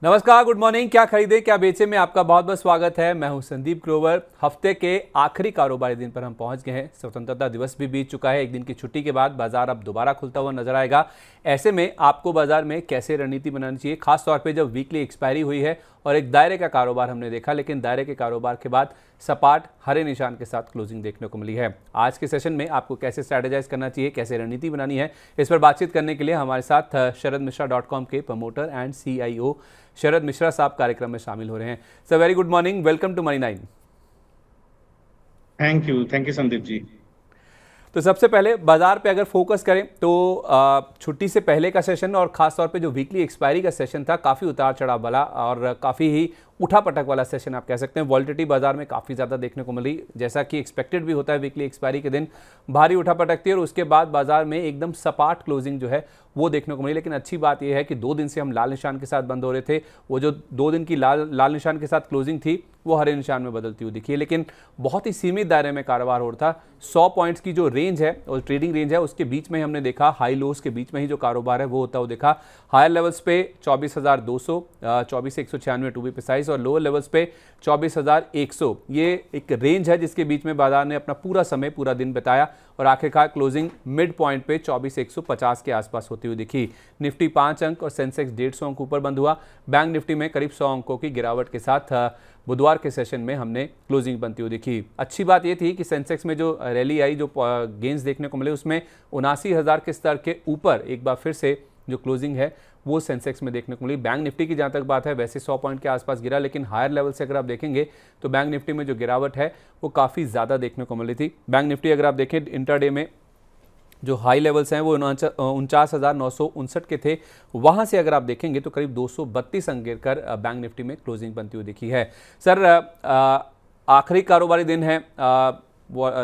नमस्कार, good morning. क्या खरीदें क्या बेचें में आपका बहुत बहुत स्वागत है। मैं हूं संदीप ग्रोवर। हफ्ते के आखिरी कारोबारी दिन पर हम पहुंच गए हैं। स्वतंत्रता दिवस भी बीत चुका है। एक दिन की छुट्टी के बाद बाजार अब दोबारा खुलता हुआ नजर आएगा। ऐसे में आपको बाजार में कैसे रणनीति बनानी चाहिए, खासतौर पर जब वीकली एक्सपायरी हुई है और एक दायरे का कारोबार हमने देखा, लेकिन दायरे के कारोबार के बाद सपाट हरे निशान के साथ क्लोजिंग देखने को मिली है। आज के सेशन में आपको कैसे स्ट्रैटेजाइज करना चाहिए, कैसे रणनीति बनानी है, इस पर बातचीत करने के लिए हमारे साथ sharadmishra.com के promoter and CIO Sharad Mishra साहब कार्यक्रम में शामिल हो रहे हैं। Sir, very good morning, welcome to Money Nine. Thank you Sandeep ji. तो सबसे पहले बाजार पे अगर फोकस करें तो छुट्टी से पहले का सेशन और खास तौर पे जो वीकली एक्सपायरी का सेशन था, काफ़ी उतार चढ़ाव वाला और काफ़ी ही उठापटक वाला सेशन आप कह सकते हैं। वॉलिटिलिटी बाजार में काफ़ी ज़्यादा देखने को मिली, जैसा कि एक्सपेक्टेड भी होता है। वीकली एक्सपायरी के दिन भारी उठापटक थी और उसके बाद बाजार में एकदम सपाट क्लोजिंग जो है वो देखने को मिली। लेकिन अच्छी बात यह है कि 2 दिन से हम लाल निशान के साथ बंद हो रहे थे, वो जो 2 दिन की लाल निशान के साथ क्लोजिंग थी वो हरे निशान में बदलती हुई दिखी है। लेकिन बहुत ही सीमित दायरे में कारोबार हो रहा था। 100 पॉइंट्स की जो रेंज है और ट्रेडिंग रेंज है उसके बीच में हमने देखा, हाई लोस के बीच में ही जो कारोबार है वो होता हुआ देखा। हायर लेवल्स पे 24,200, 24,196 टू बी प्रिसाइज, और लोअर लेवल्स पे 24,100। ये एक रेंज है जिसके बीच में बाजार ने अपना पूरा समय, पूरा दिन बिताया और आखिरकार क्लोजिंग मिड पॉइंट पे 24,150 के आसपास होती हुई दिखी। निफ्टी 5 अंक और सेंसेक्स 150 अंक ऊपर बंद हुआ। बैंक निफ्टी में करीब 100 अंकों की गिरावट के साथ बुधवार के सेशन में हमने क्लोजिंग बनती हुई दिखी। अच्छी बात यह थी कि सेंसेक्स में जो रैली आई, जो गेंस देखने को मिले, उसमें 79,000 के स्तर के ऊपर एक बार फिर से जो क्लोजिंग है वो सेंसेक्स में देखने को मिली। बैंक निफ्टी की जहाँ तक बात है, वैसे 100 पॉइंट के आसपास गिरा, लेकिन हायर लेवल से अगर आप देखेंगे तो बैंक निफ्टी में जो गिरावट है वो काफ़ी ज़्यादा देखने को मिली थी। बैंक निफ्टी अगर आप देखें इंट्राडे में जो हाई लेवल्स हैं वो 49,959 के थे, वहाँ से अगर आप देखेंगे तो करीब 232 अंक गिरकर बैंक निफ्टी में क्लोजिंग बनती हुई दिखी है। सर, आखिरी कारोबारी दिन है,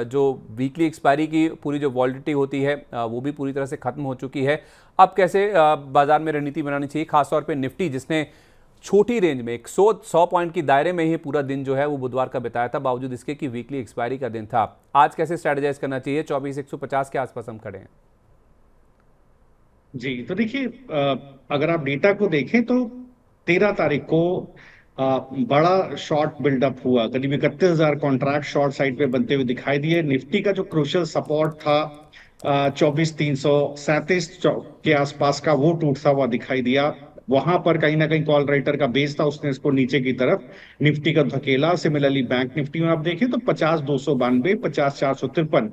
जो वीकली एक्सपायरी की पूरी जो वॉलिडिटी होती है वो भी पूरी तरह से खत्म हो चुकी है। अब कैसे बाजार में रणनीति बनानी चाहिए, खासतौर पे निफ्टी जिसने छोटी रेंज में 100 पॉइंट की दायरे में ही पूरा दिन जो है वो बुधवार का बिताया था, बावजूद इसके कि वीकली एक्सपायरी का दिन था। आज कैसे स्ट्रेटेजाइज करना चाहिए? 24,150 के आसपास हम खड़े हैं। जी तो देखिए, अगर आप डेटा को देखें तो 13 तारीख को बड़ा शॉर्ट बिल्डअप हुआ। करीब 31,000 कॉन्ट्रैक्ट शॉर्ट साइड पे बनते हुए दिखाई दिए। निफ्टी का जो क्रूशियल सपोर्ट था 24,337 के आसपास का, वो टूटता हुआ दिखाई दिया। वहां पर कहीं ना कहीं कॉल राइटर का बेस था, उसने इसको नीचे की तरफ निफ्टी का धकेला। सिमिलरली बैंक निफ्टी में आप देखें तो 50,292, 50,453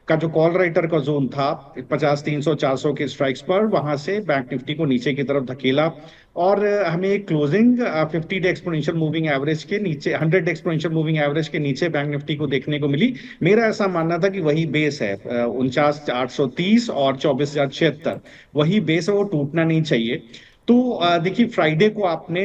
का जो कॉल राइटर का जोन था, 50,300, 400 के स्ट्राइक्स पर, वहां से बैंक निफ्टी को नीचे की तरफ धकेला और हमें एक closing 50 day exponential moving average के नीचे, 100 डे एक्सपोनेंशियल मूविंग एवरेज के नीचे बैंक निफ्टी को देखने को मिली। मेरा ऐसा मानना था कि वही बेस है, 49,830 और 24,076 वही बेस है, वो टूटना नहीं चाहिए। तो देखिए फ्राइडे को आपने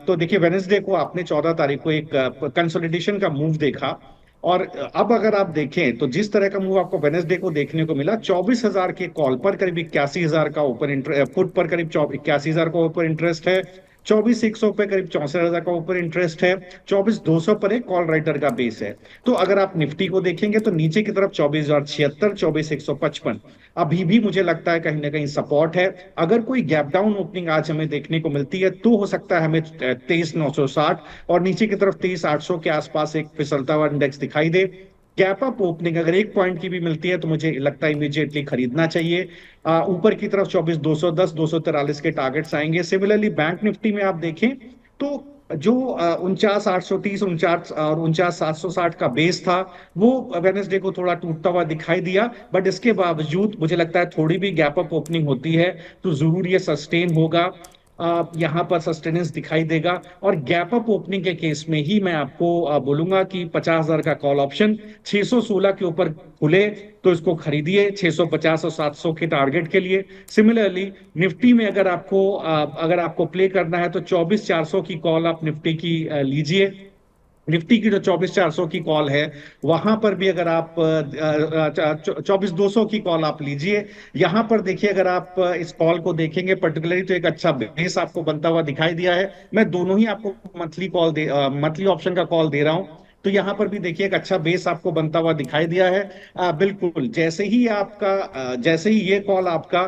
तो देखिए वेनेसडे को आपने 14 तारीख को एक कंसोलिडेशन का मूव देखा। और अब अगर आप देखें तो जिस तरह का मूव आपको वेनेसडे को देखने को मिला, 24,000 के कॉल पर करीब 81,000 का ऊपर पुट पर करीब 81,000 का ऊपर इंटरेस्ट है। 24,100 पे करीब 64,000 का ऊपर इंटरेस्ट है। 24,200 पर एक कॉल राइटर का बेस है। तो अगर आप निफ्टी को देखेंगे तो नीचे की तरफ 24,076, 24,155 अभी भी मुझे लगता है कहीं ना कहीं सपोर्ट है। अगर कोई गैप डाउन ओपनिंग आज हमें देखने को मिलती है तो हो सकता है हमें 23,960 और नीचे की तरफ 23,800 के आसपास एक फिसलता हुआ इंडेक्स दिखाई दे। गैप अप ओपनिंग अगर 1 पॉइंट की भी मिलती है तो मुझे लगता है इमीडिएटली खरीदना चाहिए। ऊपर की तरफ 24,210, 243 के टारगेट्स आएंगे। सिमिलरली बैंक निफ्टी में आप देखें तो जो 49,830, 49,760 का बेस था, वो वेनेसडे को थोड़ा टूटता हुआ दिखाई दिया। बट इसके बावजूद मुझे लगता है थोड़ी भी गैप अप ओपनिंग होती है तो जरूर ये सस्टेन होगा, यहाँ पर सस्टेनेंस दिखाई देगा। और गैप अप ओपनिंग के केस में ही मैं आपको बोलूंगा कि 50,000 का कॉल ऑप्शन 616 के ऊपर खुले तो इसको खरीदिए 650 और 700 के टारगेट के लिए। सिमिलरली निफ्टी में अगर आपको प्ले करना है तो 24,400 की कॉल आप निफ्टी की लीजिए। निफ्टी की जो 24,400 की कॉल है वहां पर भी अगर आप 24,200 की कॉल आप लीजिए। यहां पर देखिए, अगर आप इस कॉल को देखेंगे पर्टिकुलरली तो एक अच्छा बेस आपको बनता हुआ दिखाई दिया है। मैं दोनों ही आपको मंथली ऑप्शन का कॉल दे रहा हूं। तो यहां पर भी देखिए एक अच्छा बेस आपको बनता हुआ दिखाई दिया है। बिल्कुल जैसे ही ये कॉल आपका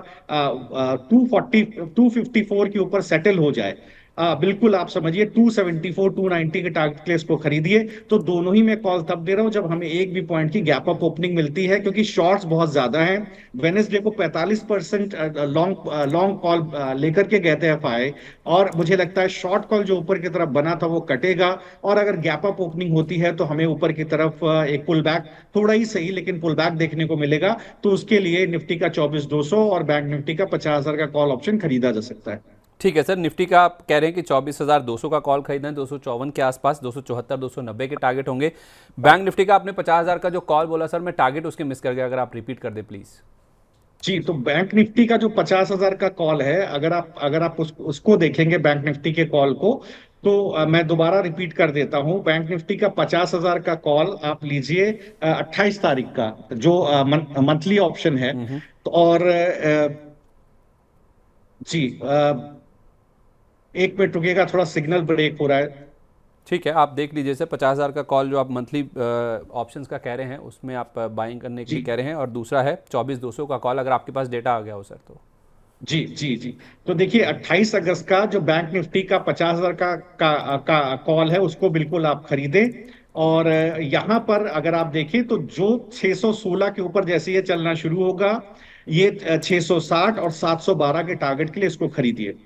254 के ऊपर सेटल हो जाए, बिल्कुल आप समझिए 274 290 के टारगेट के लिए इसको खरीदिए। तो दोनों ही मैं कॉल तब दे रहा हूं जब हमें एक भी पॉइंट की गैप अप ओपनिंग मिलती है, क्योंकि शॉर्ट्स बहुत ज्यादा हैं। वेनेसडे को 45% लॉन्ग लॉन्ग कॉल लेकर के गए थे एफआई, और मुझे लगता है शॉर्ट कॉल जो ऊपर की तरफ बना था वो कटेगा। और अगर गैप अप ओपनिंग होती है तो हमें ऊपर की तरफ एक पुल बैक, थोड़ा ही सही लेकिन पुल बैक देखने को मिलेगा। तो उसके लिए निफ्टी का 24,200 और बैंक निफ्टी का 50,000 का कॉल ऑप्शन खरीदा जा सकता है। ठीक है सर, निफ्टी का आप कह रहे हैं कि 24,200 का कॉल खरीदना है, 254 के आसपास, 274 290 के टारगेट होंगे। बैंक निफ्टी का आपने 50,000 का जो कॉल बोला सर, मैं टारगेट उसके मिस कर गया, अगर आप रिपीट कर दें प्लीज। जी, तो बैंक निफ्टी का जो 50,000 का कॉल है, अगर आप उसको देखेंगे बैंक निफ्टी के कॉल को, तो मैं दोबारा रिपीट कर देता हूं। बैंक निफ्टी का 50,000 का कॉल आप लीजिए 28 तारीख का, जो मंथली ऑप्शन है। तो और जी, एक मिनट रुकिएगा, थोड़ा सिग्नल ब्रेक हो रहा है। ठीक है, आप देख लीजिए सर, 50,000 का कॉल जो आप मंथली ऑप्शंस का कह रहे हैं उसमें आप बाइंग करने के लिए जी कह रहे हैं, और दूसरा है 24,200 का कॉल, अगर आपके पास डेटा आ गया हो सर तो। जी जी जी। तो देखिए 28 अगस्त का जो बैंक निफ्टी का 50,000 का कॉल है, उसको बिल्कुल आप खरीदें। और यहाँ पर अगर आप देखें तो जो 616 के ऊपर जैसे ये चलना शुरू होगा, ये 660 और 712 के टारगेट के लिए इसको खरीदिए।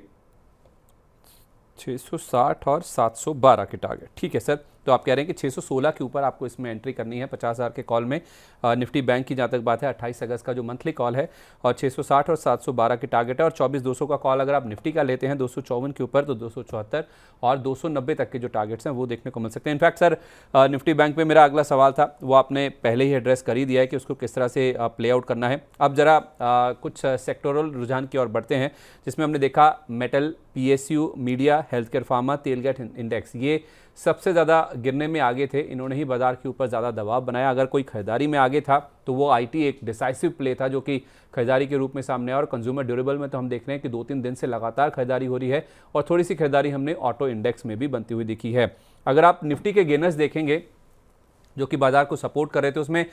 660 और 712 के टारगेट, ठीक है सर। तो आप कह रहे हैं कि 616 के ऊपर आपको इसमें एंट्री करनी है 50,000 के कॉल में। निफ्टी बैंक की जहाँ तक बात है, 28 अगस्त का जो मंथली कॉल है, और 660 और 712 के टारगेट है। और 24,200 का कॉल अगर आप निफ्टी का लेते हैं 254 के ऊपर, तो 274 और 290 तक के जो टारगेट्स हैं वो देखने को मिल सकते हैं। इनफैक्ट सर, निफ्टी बैंक में मेरा अगला सवाल था, वो आपने पहले ही एड्रेस कर ही दिया है कि उसको किस तरह से प्ले आउट करना है। अब जरा कुछ सेक्टोरल रुझान की ओर बढ़ते हैं, जिसमें हमने देखा metal, PSU, media, health care, pharma, तेल गैस इंडेक्स, ये सबसे ज़्यादा गिरने में आगे थे। इन्होंने ही बाजार के ऊपर ज़्यादा दबाव बनाया। अगर कोई खरीदारी में आगे था तो वो आईटी एक डिसाइसिव प्ले था, जो कि खरीदारी के रूप में सामने आया। और कंज्यूमर ड्यूरेबल में तो हम देख रहे हैं कि 2-3 दिन से लगातार खरीदारी हो रही है, और थोड़ी सी खरीदारी हमने ऑटो इंडेक्स में भी बनती हुई दिखी है। अगर आप निफ्टी के गेनर्स देखेंगे जो कि बाजार को सपोर्ट कर रहे थे, उसमें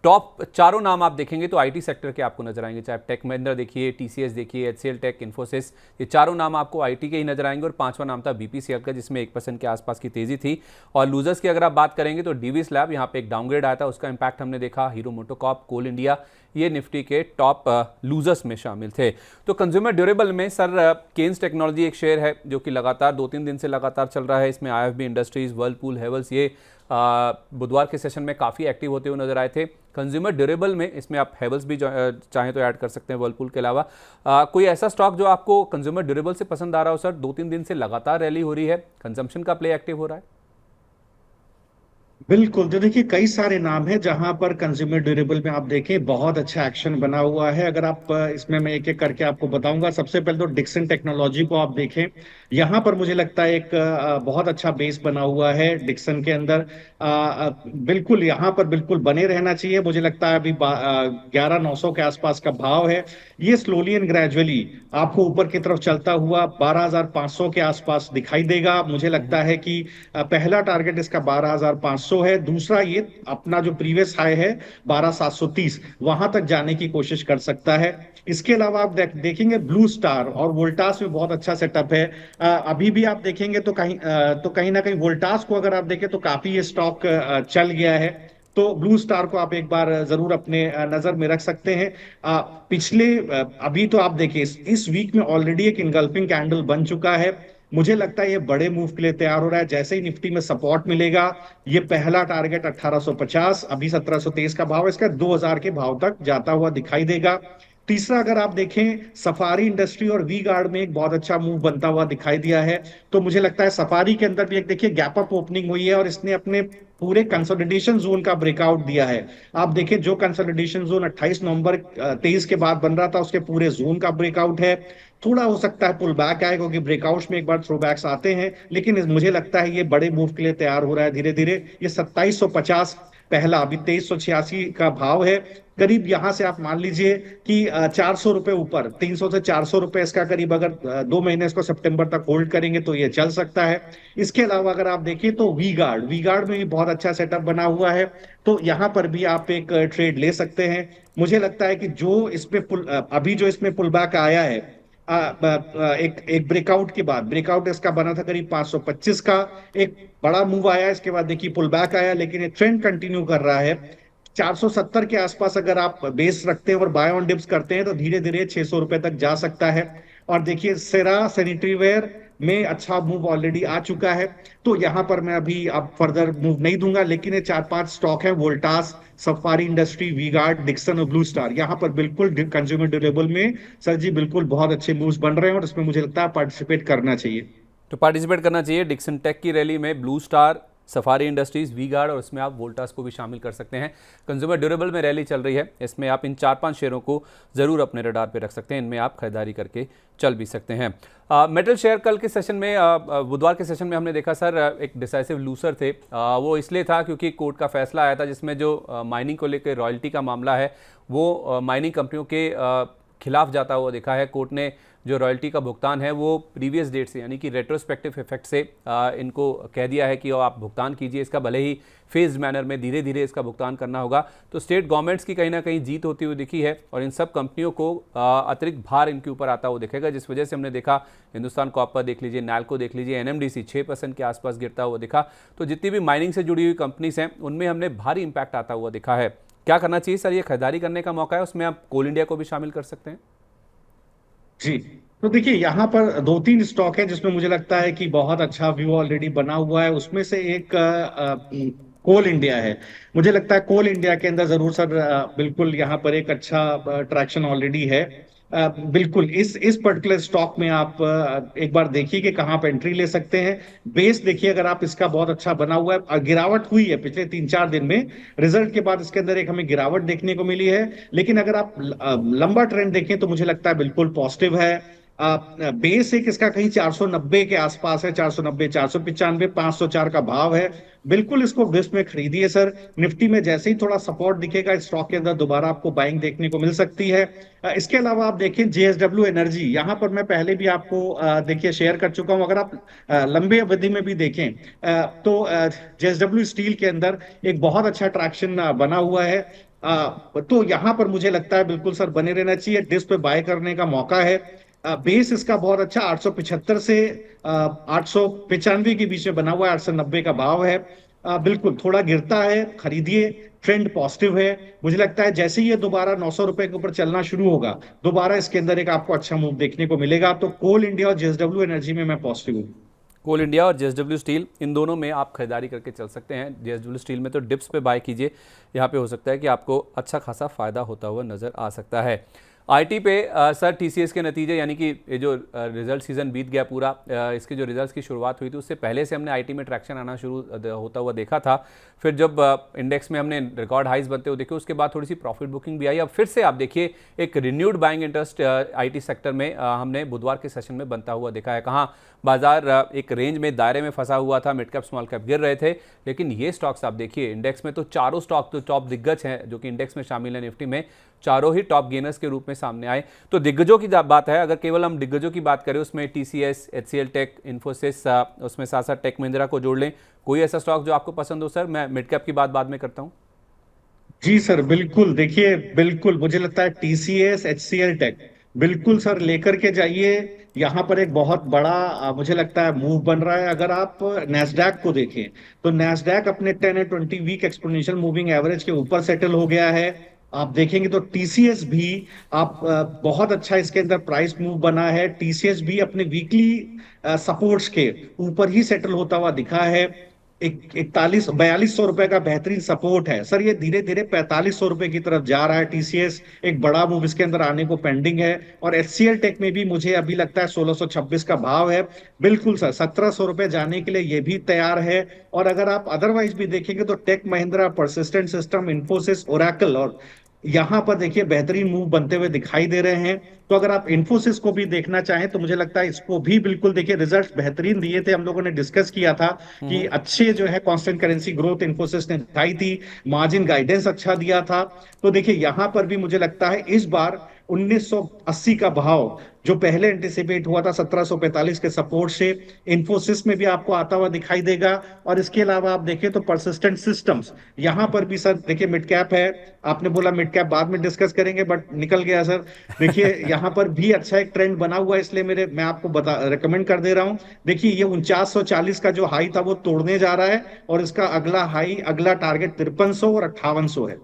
टॉप चारों नाम आप देखेंगे तो आईटी सेक्टर के आपको नजर आएंगे। चाहे टेक महिंद्रा देखिए, टीसीएस देखिए, एचसीएल टेक, इन्फोसिस, ये चारों नाम आपको आईटी के ही नजर आएंगे। और पांचवा नाम था बीपीसीएल का, जिसमें 1% के आसपास की तेजी थी। और लूजर्स की अगर आप बात करेंगे तो डीवी स्लैब, यहाँ पे एक डाउनग्रेड आया था, उसका इंपैक्ट हमने देखा। हीरो मोटोकॉर्प, कोल इंडिया, ये निफ्टी के टॉप लूजर्स में शामिल थे। तो कंज्यूमर ड्यूरेबल में सर, केन्स टेक्नोलॉजी एक शेयर है जो कि लगातार 2-3 दिन से लगातार चल रहा है। इसमें आईएफबी इंडस्ट्रीज, वर्लपूल, हेवल्स, ये बुधवार के सेशन में काफ़ी एक्टिव होते हुए नजर आए थे। कंज्यूमर ड्यूरेबल में इसमें आप हेवल्स भी चाहें तो ऐड कर सकते हैं, वर्लपूल के अलावा। कोई ऐसा स्टॉक जो आपको कंज्यूमर ड्यूरेबल से पसंद आ रहा हो सर? 2-3 दिन से लगातार रैली हो रही है, कंजम्पशन का प्ले एक्टिव हो रहा है। बिल्कुल, तो देखिए कई सारे नाम हैं जहां पर कंज्यूमर ड्यूरेबल में आप देखें बहुत अच्छा एक्शन बना हुआ है। अगर आप इसमें मैं एक एक करके आपको बताऊंगा। सबसे पहले तो डिक्सन टेक्नोलॉजी को आप देखें, यहां पर मुझे लगता है एक बहुत अच्छा बेस बना हुआ है डिक्सन के अंदर। बिल्कुल यहां पर बिल्कुल बने रहना चाहिए। मुझे लगता है अभी 11,900 के आसपास का भाव है। ये स्लोली एंड ग्रेजुअली आपको ऊपर की तरफ चलता हुआ 12,500 के आसपास दिखाई देगा। मुझे लगता है कि पहला टारगेट इसका 12,500 है। दूसरा, ये अपना जो प्रीवियस हाई है 12,730, वहां तक जाने की कोशिश कर सकता है। इसके अलावा आप देखेंगे ब्लू स्टार और वोल्टास में बहुत अच्छा सेटअप है। अभी भी आप देखेंगे तो कहीं ना कहीं वोल्टास को अगर आप देखें तो काफी ये स्टॉक चल गया है। तो ब्लू स्टार को आप एक बार जरूर अपने नजर में रख सकते हैं। अभी तो आप देखिए इस वीक में ऑलरेडी एक इनगल्फिंग कैंडल बन चुका है। मुझे लगता है ये बड़े मूव के लिए तैयार हो रहा है। जैसे ही निफ्टी में सपोर्ट मिलेगा, ये पहला टारगेट 1850, अभी 1723 का भाव है, इसका 2000 के भाव तक जाता हुआ दिखाई देगा। तीसरा, अगर आप देखें सफारी इंडस्ट्री और वी गार्ड में एक बहुत अच्छा मूव बनता हुआ दिखाई दिया है। तो मुझे लगता है सफारी के अंदर भी एक देखिए गैप अप ओपनिंग हुई है और इसने अपने पूरे कंसोलिडेशन जोन का ब्रेकआउट दिया है। आप देखें जो कंसोलिडेशन जोन 28 नवंबर 23 के बाद बन रहा था, उसके पूरे जोन का ब्रेकआउट है। थोड़ा हो सकता है पुल बैक आए, क्योंकि ब्रेकआउट्स में एक बार थ्रो बैक्स आते हैं, लेकिन मुझे लगता है ये बड़े मूव के लिए तैयार हो रहा है धीरे धीरे। ये 2750 पहला, अभी 2386 का भाव है। करीब यहां से आप मान लीजिए कि 400 रुपए ऊपर, 300 से 400 रुपए इसका करीब, अगर 2 महीने इसको सितंबर तक होल्ड करेंगे तो ये चल सकता है। इसके अलावा अगर आप देखिए तो वी गार्ड में भी बहुत अच्छा सेटअप बना हुआ है। तो यहां पर भी आप एक ट्रेड ले सकते हैं। मुझे लगता है कि जो इसमें अभी जो इसमें पुल बैक आया है, एक ब्रेकआउट के बाद ब्रेकआउट इसका बना था करीब 525 का। एक बड़ा मूव आया, इसके बाद देखिए पुल बैक आया, लेकिन ये ट्रेंड कंटिन्यू कर रहा है। 470 के आसपास अगर आप बेस रखते हैं और बाय ऑन डिप्स करते हैं तो धीरे धीरे 600 रुपए तक जा सकता है। और देखिए सेरा सैनिटरी वेयर में अच्छा मूव ऑलरेडी आ चुका है, तो यहां पर मैं अभी अब फर्दर मूव नहीं दूंगा। लेकिन ये 4-5 स्टॉक है, वोल्टास, सफारी इंडस्ट्री, वी गार्ड, डिक्सन और ब्लू स्टार, यहाँ पर बिल्कुल कंज्यूमर ड्यूरेबल में सर जी बिल्कुल बहुत अच्छे मूव्स बन रहे हैं और इसमें मुझे लगता है पार्टिसिपेट करना चाहिए। तो पार्टिसिपेट करना चाहिए डिक्सन टेक की रैली में, ब्लू स्टार, सफारी इंडस्ट्रीज, वी गार्ड और इसमें आप वोल्टास को भी शामिल कर सकते हैं। कंज्यूमर ड्यूरेबल में रैली चल रही है, इसमें आप इन 4-5 शेयरों को ज़रूर अपने रडार पे रख सकते हैं, इनमें आप खरीदारी करके चल भी सकते हैं। मेटल शेयर कल के सेशन में, बुधवार के सेशन में हमने देखा सर एक डिसाइसिव लूसर थे। वो इसलिए था क्योंकि कोर्ट का फैसला आया था जिसमें जो माइनिंग को लेकर रॉयल्टी का मामला है वो माइनिंग कंपनियों के खिलाफ जाता हुआ देखा है। कोर्ट ने जो रॉयल्टी का भुगतान है वो प्रीवियस डेट से यानी कि रेट्रोस्पेक्टिव इफेक्ट से इनको कह दिया है कि आप भुगतान कीजिए इसका, भले ही फेज्ड मैनर में धीरे धीरे इसका भुगतान करना होगा। तो स्टेट गवर्नमेंट्स की कहीं ना कहीं जीत होती हुई दिखी है और इन सब कंपनियों को अतिरिक्त भार इनके ऊपर आता हुआ दिखेगा, जिस वजह से हमने देखा हिंदुस्तान कॉपर देख लीजिए, नैल्को देख लीजिए, एनएमडीसी 6% के आसपास गिरता हुआ दिखा। तो जितनी भी माइनिंग से जुड़ी हुई कंपनीज हैं उनमें हमने भारी इंपैक्ट आता हुआ दिखा है। क्या करना चाहिए सर? ये खरीदारी करने का मौका है, उसमें आप कोल इंडिया को भी शामिल कर सकते हैं। जी, तो देखिए यहाँ पर 2-3 स्टॉक है जिसमें मुझे लगता है कि बहुत अच्छा व्यू ऑलरेडी बना हुआ है। उसमें से एक कोल इंडिया है। मुझे लगता है कोल इंडिया के अंदर जरूर सर बिल्कुल यहाँ पर एक अच्छा ट्रैक्शन ऑलरेडी है। बिल्कुल इस पर्टिकुलर स्टॉक में आप एक बार देखिए कि कहाँ पे एंट्री ले सकते हैं। बेस देखिए अगर आप इसका बहुत अच्छा बना हुआ है, गिरावट हुई है पिछले 3-4 दिन में, रिजल्ट के बाद इसके अंदर एक हमें गिरावट देखने को मिली है। लेकिन अगर आप लंबा ट्रेंड देखें तो मुझे लगता है बिल्कुल पॉजिटिव है। बेस एक इसका कहीं 490 के आसपास है, 490, 495, 504 का भाव है। बिल्कुल इसको बेस में खरीदिए सर। निफ्टी में जैसे ही थोड़ा सपोर्ट दिखेगा इस स्टॉक के अंदर दोबारा आपको बाइंग देखने को मिल सकती है। इसके अलावा आप देखें जेएसडब्ल्यू एनर्जी, यहाँ पर मैं पहले भी आपको देखिए शेयर कर चुका हूं। अगर आप लंबे अवधि में भी देखें तो जेएसडब्ल्यू स्टील के अंदर एक बहुत अच्छा ट्रैक्शन बना हुआ है। तो यहाँ पर मुझे लगता है बिल्कुल सर बने रहना चाहिए, डिस्क पे बाय करने का मौका है। बेस इसका बहुत अच्छा 875 से 895 के बीच में बना हुआ है, 890 का भाव है। बिल्कुल थोड़ा गिरता है, खरीदिए, ट्रेंड पॉजिटिव है। मुझे लगता है जैसे ही ये दोबारा 900 रुपए के ऊपर चलना शुरू होगा दोबारा इसके अंदर एक आपको अच्छा मूव देखने को मिलेगा। तो कोल इंडिया और जेएसडब्ल्यू एनर्जी में मैं पॉजिटिव हूँ। कोल इंडिया और जेएसडब्ल्यू स्टील, इन दोनों में आप खरीदारी करके चल सकते हैं। जेएसडब्ल्यू स्टील में तो डिप्स पे बाय कीजिए, यहाँ पे हो सकता है कि आपको अच्छा खासा फायदा होता हुआ नजर आ सकता है। आईटी पे सर टीसीएस के नतीजे, यानी कि ये जो रिजल्ट सीजन बीत गया पूरा, इसके जो रिजल्ट्स की शुरुआत हुई थी उससे पहले से हमने आईटी में ट्रैक्शन आना शुरू होता हुआ देखा था। फिर जब इंडेक्स में हमने रिकॉर्ड हाइज बनते हुए देखे उसके बाद थोड़ी सी प्रॉफिट बुकिंग भी आई। अब फिर से आप देखिए एक renewed buying interest IT sector में हमने बुधवार के सेशन में बनता हुआ देखा है। कहाँ बाजार एक रेंज में दायरे में फंसा हुआ था, मिड कैप स्मॉल कैप गिर रहे थे, लेकिन ये स्टॉक्स आप देखिए इंडेक्स में तो चारों स्टॉक तो टॉप दिग्गज हैं जो कि इंडेक्स में शामिल है, निफ्टी में चारों ही टॉप गेनर्स के रूप में सामने आए। तो दिग्गजों की बात है, अगर केवल हम दिग्गजों की बात करें उसमें टीसीएस, एचसीएल टेक, इन्फोसिस, उसमें साथ साथ टेक महिंद्रा को जोड़ लें। कोई ऐसा स्टॉक जो आपको पसंद हो सर? मैं मिड कैप की बात बाद में करता हूं। जी सर बिल्कुल, देखिए बिल्कुल मुझे लगता है टीसीएस, एचसीएल टेक बिल्कुल सर लेकर के जाइए। यहाँ पर एक बहुत बड़ा मुझे लगता है मूव बन रहा है। अगर आप नैस्डैक को देखें तो नैस्डैक अपने 10 और 20 वीक एक्सपोनेंशियल मूविंग एवरेज के ऊपर सेटल हो गया है। आप देखेंगे तो टीसीएस भी आप बहुत अच्छा इसके अंदर प्राइस मूव बना है। टीसीएस भी अपने वीकली सपोर्ट्स के ऊपर ही सेटल होता हुआ दिखा है। 4200 रुपए का बेहतरीन सपोर्ट है सर, ये धीरे धीरे 4500 रुपए की तरफ जा रहा है। टीसीएस एक बड़ा मूव इसके अंदर आने को पेंडिंग है। और एचसीएल टेक में भी मुझे अभी लगता है 1626 का भाव है। बिल्कुल सर 1700 रुपए जाने के लिए ये भी तैयार है। और अगर आप अदरवाइज भी देखेंगे तो टेक महिंद्रा, परसिस्टेंट सिस्टम, इन्फोसिस, ओरेकल और यहां पर देखिए बेहतरीन मूव बनते हुए दिखाई दे रहे हैं। तो अगर आप इन्फोसिस को भी देखना चाहें तो मुझे लगता है इसको भी बिल्कुल देखिए, रिजल्ट्स बेहतरीन दिए थे। हम लोगों ने डिस्कस किया था कि अच्छे जो है कांस्टेंट करेंसी ग्रोथ इन्फोसिस ने दिखाई थी, मार्जिन गाइडेंस अच्छा दिया था। तो देखिए यहां पर भी मुझे लगता है इस बार 1980 का भाव जो पहले एंटिसिपेट हुआ था 1745 के सपोर्ट से, इन्फोसिस में भी आपको आता हुआ दिखाई देगा। और इसके अलावा आप देखें तो परसिस्टेंट सिस्टम्स, यहाँ पर भी सर देखिए मिड कैप है। आपने बोला मिड कैप बाद में डिस्कस करेंगे, बट निकल गया सर। देखिए यहाँ पर भी अच्छा एक ट्रेंड बना हुआ है, इसलिए मैं आपको बता रिकमेंड कर दे रहा हूँ। देखिए ये 4940 का जो हाई था वो तोड़ने जा रहा है, और इसका अगला हाई, अगला टारगेट 5300 और 5800 है।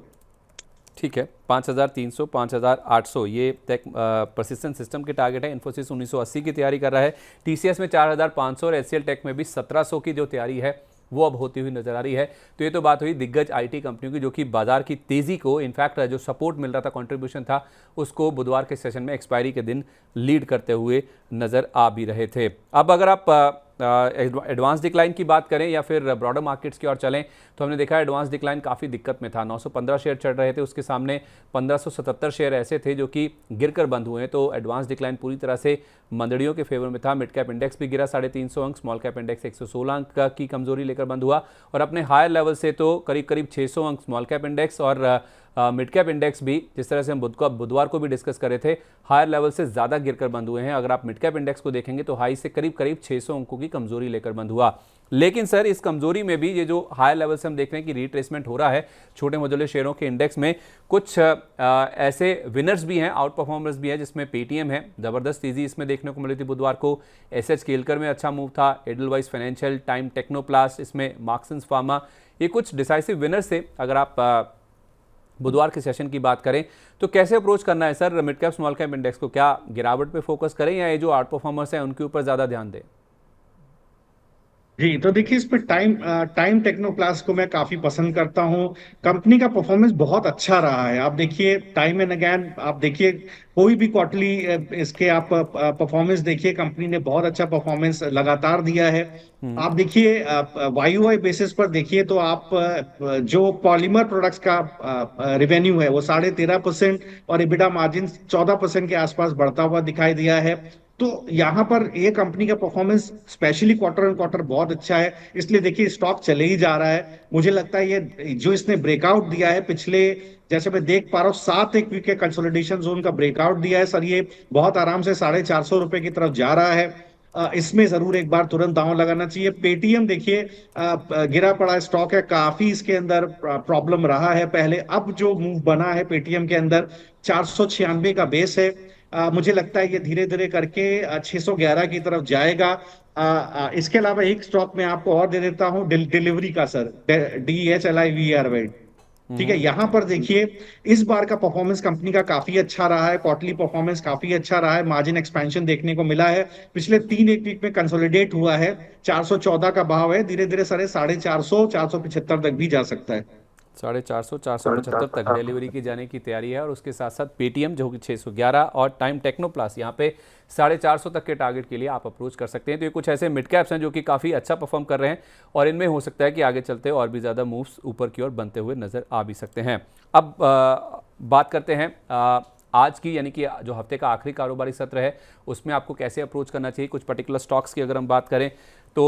ठीक है, 5300, 5800 ये टेक परसिस्टेंट सिस्टम के टारगेट है। इन्फोसिस 1980 की तैयारी कर रहा है। टीसीएस में 4500 और एचसीएल टेक में भी 1700 की जो तैयारी है वो अब होती हुई नजर आ रही है। तो ये तो बात हुई दिग्गज आईटी कंपनियों की, जो कि बाजार की तेजी को, इनफैक्ट जो सपोर्ट मिल रहा था, कंट्रीब्यूशन था, उसको बुधवार के सेशन में एक्सपायरी के दिन लीड करते हुए नजर आ भी रहे थे। अब अगर आप एडवांस डिक्लाइन की बात करें या फिर ब्रॉडर मार्केट्स की ओर चलें, तो हमने देखा एडवांस डिक्लाइन काफ़ी दिक्कत में था। 915 शेयर चढ़ रहे थे, उसके सामने 1577 शेयर ऐसे थे जो कि गिरकर बंद हुए हैं। तो एडवांस डिक्लाइन पूरी तरह से मंदड़ियों के फेवर में था। मिड कैप इंडेक्स भी गिरा 350 अंक, स्मॉल कैप इंडेक्स 116 अंक की कमजोरी लेकर बंद हुआ, और अपने हायर लेवल से तो करीब करीब 600 अंक स्मॉल कैप इंडेक्स और मिड कैप इंडेक्स भी, जिस तरह से हम बुधवार को भी डिस्कस कर रहे थे, हायर लेवल से ज़्यादा गिरकर बंद हुए हैं। अगर आप मिड कैप इंडेक्स को देखेंगे तो हाई से करीब करीब 600 अंकों की कमजोरी लेकर बंद हुआ। लेकिन सर इस कमजोरी में भी ये जो हायर लेवल से हम देख रहे हैं कि रिट्रेसमेंट हो रहा है छोटे मझोले शेयरों के इंडेक्स में, कुछ ऐसे विनर्स भी हैं, आउट परफॉर्मर्स भी हैं, जिसमें पेटीएम है। ज़बरदस्त तेजी इसमें देखने को मिली थी बुधवार को। एसएच केलकर में अच्छा मूव था, एडलवाइस फाइनेंशियल, टाइम टेक्नोप्लास्ट, इसमें मार्क्सन्स फार्मा, ये कुछ डिसाइसिव विनर्स थे। अगर आप बुधवार के सेशन की बात करें तो कैसे अप्रोच करना है sir mid cap small cap index को? क्या गिरावट पे फोकस करें या ये जो आउट परफॉर्मर्स हैं उनके ऊपर ज़्यादा ध्यान दें? जी, तो देखिए इसमें टाइम टेक्नोप्लास्ट को मैं काफी पसंद करता हूँ। कंपनी का परफॉर्मेंस बहुत अच्छा रहा है। आप देखिए टाइम एंड अगेन, आप देखिए कोई भी क्वार्टरली इसके आप परफॉर्मेंस देखिए, कंपनी ने बहुत अच्छा परफॉर्मेंस लगातार दिया है। आप देखिए वाईओआई बेसिस पर देखिए तो आप जो पॉलीमर प्रोडक्ट्स का रेवेन्यू है वो 13.5% और EBITDA मार्जिन 14% के आसपास बढ़ता हुआ दिखाई दिया है। तो यहाँ पर ये कंपनी का performance specially quarter on quarter बहुत अच्छा है, इसलिए देखिए स्टॉक चले ही जा रहा है। मुझे लगता है ये जो इसने ब्रेकआउट दिया है पिछले, जैसे मैं देख पा रहा हूँ 7 एक वीक के कंसोलिडेशन जोन का ब्रेकआउट दिया है सर, ये बहुत आराम से 450 रुपए की तरफ जा रहा है। इसमें जरूर एक बार तुरंत दांव लगाना चाहिए। पेटीएम देखिए गिरा पड़ा स्टॉक है, काफी इसके अंदर प्रॉब्लम रहा है पहले। अब जो मूव बना है पेटीएम के अंदर, 496 का बेस है। मुझे लगता है ये धीरे धीरे करके 611 की तरफ जाएगा। इसके अलावा एक स्टॉक मैं आपको और दे देता हूँ, डिलीवरी का सर, DHLIVER। ठीक है, यहाँ पर देखिए इस बार का परफॉर्मेंस कंपनी का काफी अच्छा रहा है, क्वार्टरली परफॉर्मेंस काफी अच्छा रहा है, मार्जिन एक्सपेंशन देखने को मिला है। पिछले 3 एक वीक में कंसोलिडेट हुआ है, 414 का भाव है, धीरे धीरे सर 450 475 तक भी जा सकता है। 450, 475 तक डिलीवरी की जाने की तैयारी है। और उसके साथ साथ पेटीएम जो कि 611 और टाइम टेक्नोप्लास यहाँ पे 450 तक के टारगेट के लिए आप अप्रोच कर सकते हैं। तो ये कुछ ऐसे मिड कैप्स हैं जो कि काफ़ी अच्छा परफॉर्म कर रहे हैं, और इनमें हो सकता है कि आगे चलते और भी ज़्यादा मूव्स ऊपर की ओर बनते हुए नजर आ भी सकते हैं। अब बात करते हैं आज की, यानी कि जो हफ्ते का आखिरी कारोबारी सत्र है उसमें आपको कैसे अप्रोच करना चाहिए। कुछ पर्टिकुलर स्टॉक्स की अगर हम बात करें तो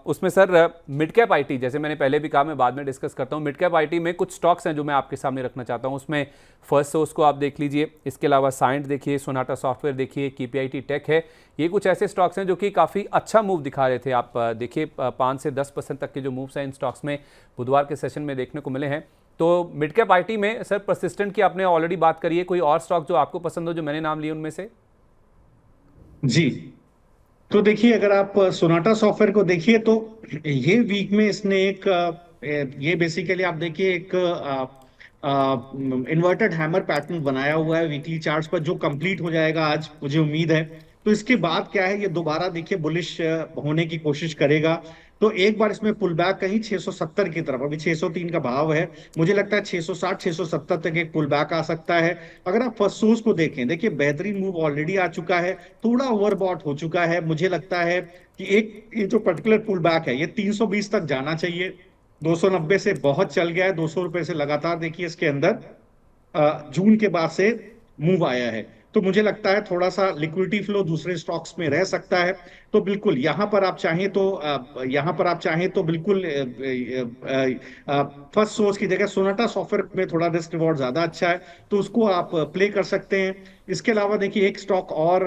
उसमें सर मिड कैप आईटी, जैसे मैंने पहले भी कहा, मैं बाद में डिस्कस करता हूँ। मिड कैप आईटी में कुछ स्टॉक्स हैं जो मैं आपके सामने रखना चाहता हूँ। उसमें फर्स्ट सोर्स को आप देख लीजिए, इसके अलावा साइंट देखिए, सोनाटा सॉफ्टवेयर देखिए, KPIT टेक है। ये कुछ ऐसे स्टॉक्स हैं जो कि काफ़ी अच्छा मूव दिखा रहे थे। आप देखिए 5 से 10% तक के जो मूव्स हैं इन स्टॉक्स में बुधवार के सेशन में देखने को मिले हैं। तो मिड कैप आईटी में सर परसिस्टेंट की आपने ऑलरेडी बात करी है, कोई और स्टॉक जो आपको पसंद हो जो मैंने नाम लिए उनमें से? जी, तो देखिए अगर आप सोनाटा सॉफ्टवेयर को देखिए तो ये वीक में इसने एक ये बेसिकली आप देखिए एक इन्वर्टेड हैमर पैटर्न बनाया हुआ है वीकली चार्ट्स पर, जो कंप्लीट हो जाएगा आज मुझे उम्मीद है। तो इसके बाद क्या है, ये दोबारा देखिए बुलिश होने की कोशिश करेगा। तो एक बार इसमें पुल बैक कहीं 670 की तरफ, अभी 603 का भाव है, मुझे लगता है 660 670 तक एक पुल बैक आ सकता है। अगर आप फर्स्ट सोर्स को देखें, देखिए बेहतरीन मूव ऑलरेडी आ चुका है, थोड़ा ओवरबॉट हो चुका है। मुझे लगता है कि एक ये जो पर्टिकुलर पुल बैक है ये 320 तक जाना चाहिए। 290 से बहुत चल गया है, 200 रुपए से लगातार देखिए इसके अंदर जून के बाद से मूव आया है। तो मुझे लगता है थोड़ा सा लिक्विडिटी फ्लो दूसरे स्टॉक्स में रह सकता है। तो बिल्कुल यहाँ पर आप चाहें तो बिल्कुल फर्स्ट सोर्स की जगह सोनाटा सॉफ्टवेयर में थोड़ा रिस्क रिवॉर्ड ज्यादा अच्छा है, तो उसको आप प्ले कर सकते हैं। इसके अलावा देखिए एक स्टॉक और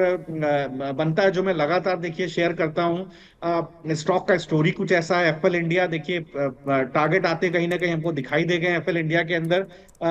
बनता है जो मैं लगातार देखिए शेयर करता हूँ। स्टॉक का स्टोरी कुछ ऐसा है, एप्पल इंडिया। देखिए टारगेट आते कहीं ना कहीं हमको दिखाई दे गए एप्पल इंडिया के अंदर।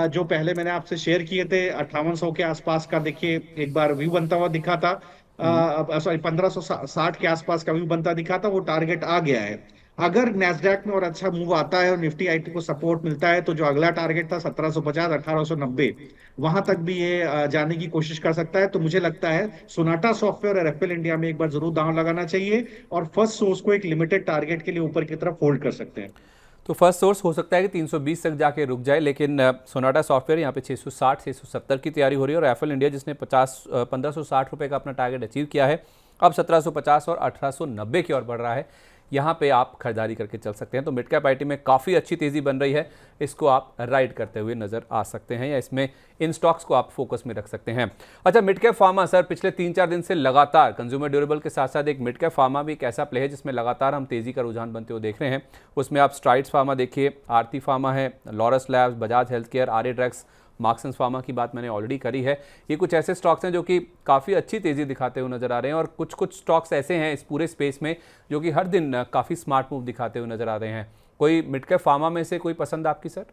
जो पहले मैंने आपसे शेयर किए थे 5800 के आसपास का, देखिए एक बार व्यू बनता हुआ दिखा था। हम्म। सॉरी, 1560 के आसपास का व्यू बनता दिखा था, वो टारगेट आ गया है। अगर नैस्डैक में और अच्छा मूव आता है और निफ्टी आईटी को सपोर्ट मिलता है, तो जो अगला टारगेट था 1750 1890, वहां तक भी ये जाने की कोशिश कर सकता है। तो मुझे लगता है सोनाटा सॉफ्टवेयर और एप्पल इंडिया में एक बार जरूर दांव लगाना चाहिए, और फर्स्ट सोर्स को एक लिमिटेड टारगेट के लिए ऊपर की तरफ होल्ड कर सकते हैं। तो फर्स्ट सोर्स हो सकता है कि 320 तक जाके रुक जाए, लेकिन सोनाटा सॉफ्टवेयर यहाँ पे 660 670 की तैयारी हो रही है, और एप्पल इंडिया जिसने 1560 रुपये का अपना टारगेट अचीव किया है, अब 1750 और 1890 की ओर बढ़ रहा है। यहाँ पे आप खरीदारी करके चल सकते हैं। तो मिड कैप आईटी में काफ़ी अच्छी तेज़ी बन रही है, इसको आप राइड करते हुए नज़र आ सकते हैं, या इसमें इन स्टॉक्स को आप फोकस में रख सकते हैं। अच्छा, मिड कैप फार्मा सर, पिछले 3-4 दिन से लगातार कंज्यूमर ड्यूरेबल के साथ साथ एक मिड कैप फार्मा भी एक ऐसा प्ले है जिसमें लगातार हम तेज़ी का रुझान बनते हुए देख रहे हैं। उसमें आप स्ट्राइड्स फार्मा देखिए, आरती फार्मा है, Laurus Labs, Bajaj Healthcare, Arya Drugs, Marksans Pharma की बात मैंने ऑलरेडी करी है। ये कुछ ऐसे स्टॉक्स हैं जो कि काफ़ी अच्छी तेज़ी दिखाते हुए नजर आ रहे हैं, और कुछ कुछ स्टॉक्स ऐसे हैं इस पूरे स्पेस में जो कि हर दिन काफ़ी स्मार्ट मूव दिखाते हुए नजर आ रहे हैं। कोई मिड कैप फार्मा में से कोई पसंद आपकी सर?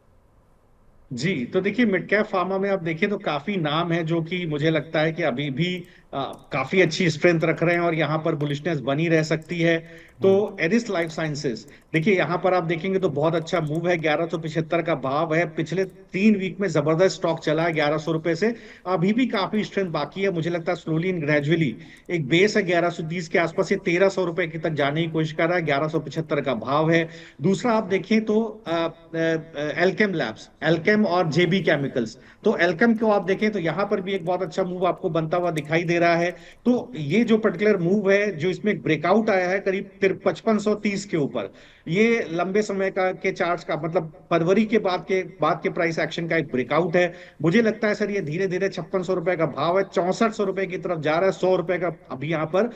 जी, तो देखिए मिड कैप फार्मा में आप देखिए तो काफी नाम है जो कि मुझे लगता है कि अभी भी काफी अच्छी स्ट्रेंथ रख रहे हैं, और यहाँ पर बुलिशनेस बनी रह सकती है। तो एरिस लाइफ साइंसेस, देखिए यहाँ पर आप देखेंगे तो बहुत अच्छा मूव है, 1175 का भाव है। पिछले 3 वीक में जबरदस्त स्टॉक चला है 1100 रुपए से। अभी भी काफी स्ट्रेंथ बाकी है, मुझे लगता है स्लोली एंड ग्रेजुअली। एक बेस है 1120 के आसपास, ये 1300 रुपए की तक जाने की कोशिश कर रहा है, 1175 का भाव है। दूसरा आप देखें तो एल्केम लैब्स, एल्केम और जेबी केमिकल्स। तो एल्केम को आप देखें तो यहाँ पर भी एक बहुत अच्छा मूव आपको बनता हुआ दिखाई दे रहा है। तो ये जो पर्टिकुलर मूव है, जो इसमें ब्रेकआउट आया है करीब 5530 के ऊपर, ये लंबे समय का के चार्ट्स का मतलब फरवरी के बाद के प्राइस एक्शन का एक ब्रेकआउट है। मुझे लगता है सर ये धीरे धीरे 5600 रुपए का भाव है, 6400 रुपए की तरफ जा रहा है। 100 रुपए का अभी यहाँ पर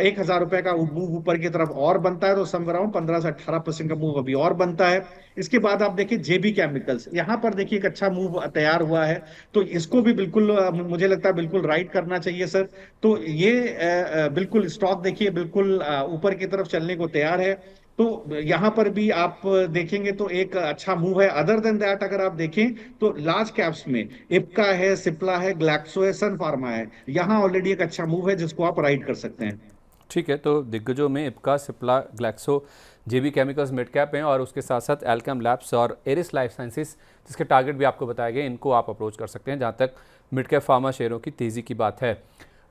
1000 रुपए का मूव ऊपर की तरफ और बनता है, तो समझ रहा हूँ 15 से 18% का मूव अभी और बनता है। इसके बाद आप देखिए जेबी केमिकल्स, यहाँ पर देखिए एक अच्छा मूव तैयार हुआ है, तो इसको भी बिल्कुल मुझे लगता है बिल्कुल राइट करना चाहिए सर। तो ये बिल्कुल स्टॉक देखिए बिल्कुल ऊपर की तरफ चलने को तैयार है। तो यहाँ पर भी आप देखेंगे तो एक अच्छा मूव है। अदर देन दैट अगर आप देखें तो लार्ज कैप्स में इप्का है, सिप्ला है, ग्लैक्सो है, सन फार्मा है, यहाँ ऑलरेडी एक अच्छा मूव है जिसको आप राइड कर सकते हैं। ठीक है, तो दिग्गजों में इप्का, सिप्ला, ग्लैक्सो, जेबी केमिकल्स मिड कैप हैं, और उसके साथ साथ एल्केम लैब्स और एरिस लाइफ साइंसेस जिसके टारगेट भी आपको बताए गए, इनको आप अप्रोच कर सकते हैं जहां तक मिड कैप फार्मा शेयरों की तेज़ी की बात है।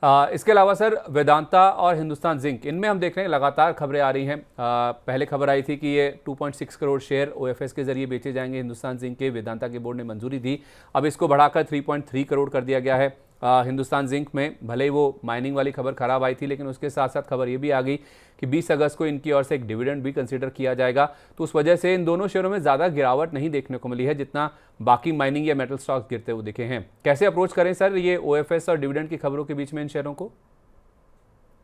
इसके अलावा सर, वेदांता और हिंदुस्तान जिंक, इनमें हम देख रहे हैं लगातार खबरें आ रही हैं। पहले खबर आई थी कि ये 2.6 करोड़ शेयर ओएफएस के जरिए बेचे जाएंगे हिंदुस्तान जिंक के, वेदांता के बोर्ड ने मंजूरी दी। अब इसको बढ़ाकर 3.3 करोड़ कर दिया गया है। हिंदुस्तान जिंक में भले ही वो माइनिंग वाली खबर खराब आई थी, लेकिन उसके साथ साथ खबर ये भी आ गई कि 20 अगस्त को इनकी ओर से एक डिविडेंड भी कंसीडर किया जाएगा। तो उस वजह से इन दोनों शेयरों में ज़्यादा गिरावट नहीं देखने को मिली है जितना बाकी माइनिंग या मेटल स्टॉक्स गिरते हुए दिखे हैं। कैसे अप्रोच करें सर ये ओएफएस और डिविडेंड की खबरों के बीच में इन शेयरों को?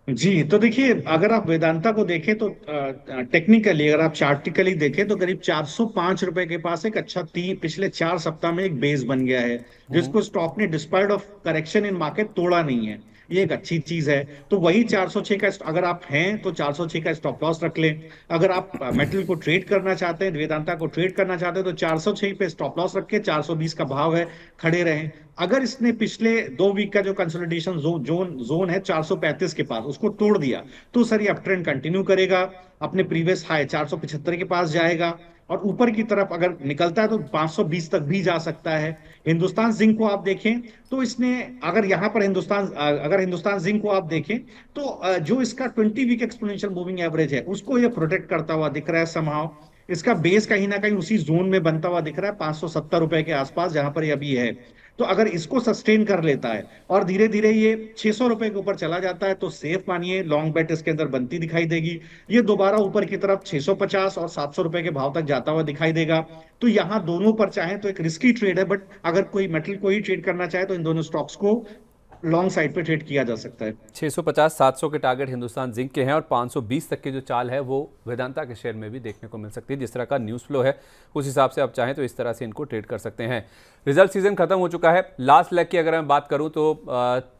जी, तो देखिए अगर आप वेदांता को देखें तो टेक्निकली अगर आप चार्टिकली देखें तो करीब 405 रुपए के पास एक अच्छा पिछले 4 सप्ताह में एक बेस बन गया है, जिसको स्टॉक ने despite of correction in market तोड़ा नहीं है। ये एक अच्छी चीज है। तो वही 406 का अगर आप हैं तो 406 का स्टॉप लॉस रख लें। अगर आप मेटल को ट्रेड करना चाहते हैं, वेदांता को ट्रेड करना चाहते हैं, तो 406 पे स्टॉप लॉस रख के 420 का भाव है, खड़े रहें। अगर इसने पिछले 2 वीक का जो कंसोलिडेशन जोन है 435 के पास, उसको तोड़ दिया, तो सर ये अप ट्रेंड कंटिन्यू करेगा, अपने प्रीवियस हाई 475 के पास जाएगा, और ऊपर की तरफ अगर निकलता है तो 520 तक भी जा सकता है। हिंदुस्तान जिंक को आप देखें तो इसने अगर हिंदुस्तान जिंक को आप देखें तो जो इसका 20 वीक एक्सपोनेंशियल मूविंग एवरेज है उसको ये प्रोटेक्ट करता हुआ दिख रहा है समहाउ। इसका बेस कहीं ना कहीं उसी जोन में बनता हुआ दिख रहा है 570 रुपए के आसपास, जहां पर ये अभी है। तो अगर इसको सस्टेन कर लेता है और धीरे धीरे ये 600 रुपए के ऊपर चला जाता है, तो सेफ मानिए लॉन्ग बेट इसके अंदर बनती दिखाई देगी। ये दोबारा ऊपर की तरफ 650 और 700 रुपए के भाव तक जाता हुआ दिखाई देगा। तो यहाँ दोनों पर चाहे तो एक रिस्की ट्रेड है, बट अगर कोई मेटल को ही ट्रेड करना चाहे तो इन दोनों स्टॉक्स को लॉन्ग साइड पे ट्रेड किया जा सकता है। 650 700 के टारगेट हिंदुस्तान जिंक के हैं और 520 तक की जो चाल है वो वेदांता के शेयर में भी देखने को मिल सकती है। जिस तरह का न्यूज़ फ्लो है उस हिसाब से आप चाहें तो इस तरह से इनको ट्रेड कर सकते हैं। रिजल्ट सीजन खत्म हो चुका है। लास्ट लेग की अगर मैं बात करूं तो